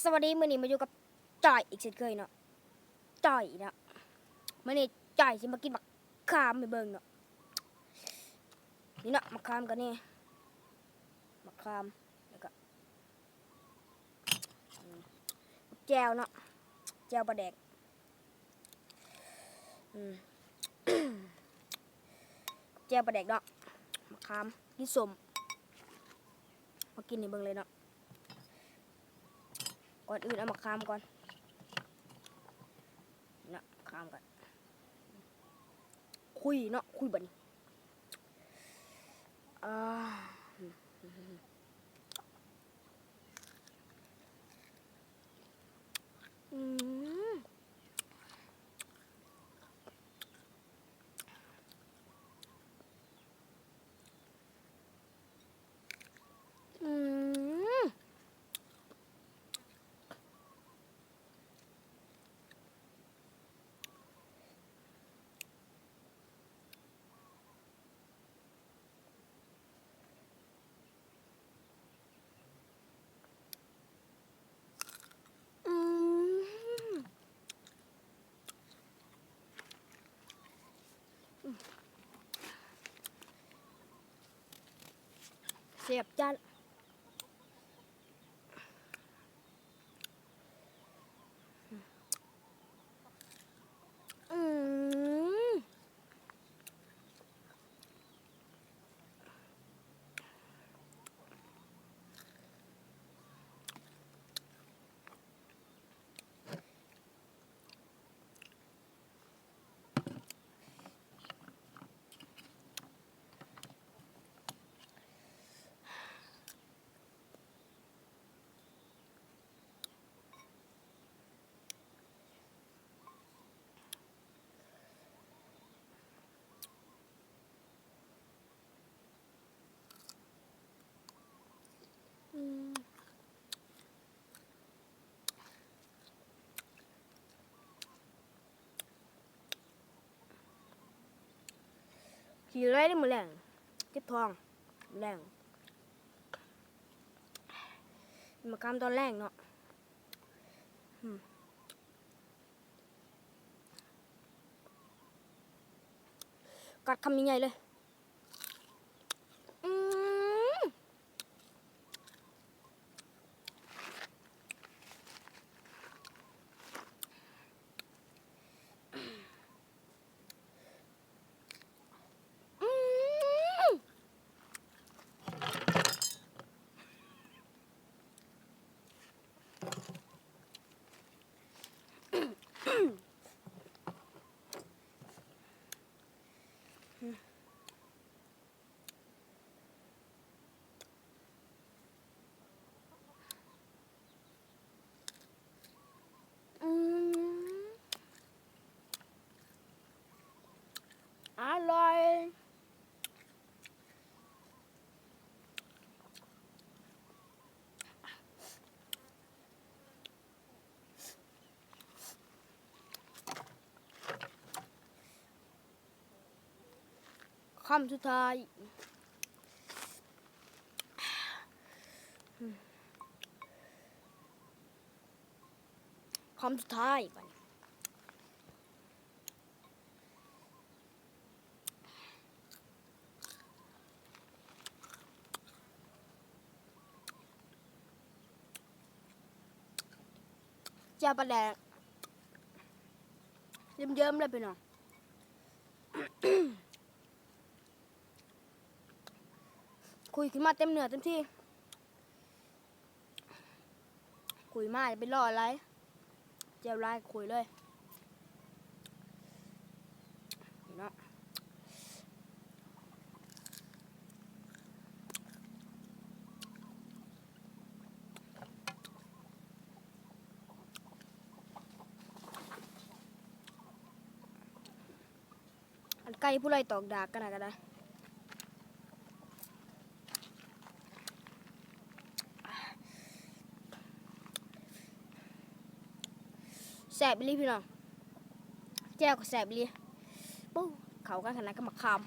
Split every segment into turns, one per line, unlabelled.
สวัสดีมื้อนี้มาอยู่กับจ่อยอีกเช่นเคยเนาะจ่อยเนาะมื้อนี้จ่อยสิมากินมะขามให้เบิ่งเนาะนี่เนาะมะขามกันนี่มะขามแล้วก็แจ่วเนาะแจ่วปลาแดกแจ่วปลาแดกเนาะมะขามกินสมมากินให้เบิ่งเลยเนาะก่อนอื่นเอามะขามก่อนเนาะมะขามก่อนคุยเนาะคุยบัดนี้อ่าอืมอืมอืมเสียบจัดอืมอืมขี่ไรได้มือแรงเก็บทองแรงมากำตอนแรกเนาะกัดคำยังไงเลยอืมอืมอืมอร่อยคำสุดท้ายคำสุดท้ายไปเจ้าปลาแดกเยิ้มๆเลยไปหน่อยคุยขึ้นมาเต็มเหนือเต็มที่คุยมาจะไปรออะไรเจ้าไล่คุยเลยเนาะอันไก่ผู้ไรตอกดากกันนะก็ได้แสบไปเลยพี่น้องแจ้วก็แสบไปเลยปุ๊บเขากันขนาดก็มาคาม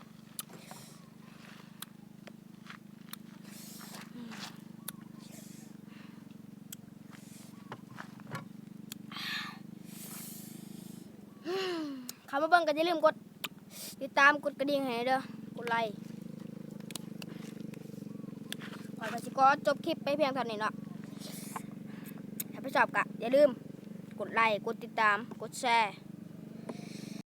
เข้ามาเบิ่งก็อย่าลืมกดติดตามกดกระดิ่งให้เด้อกดไลค์ก่อนไปสิก็จบคลิปไปเพียงเท่านี้เนาะถ้าชอบก็อย่าลืมกดไลค์กดติดตามกดแชร์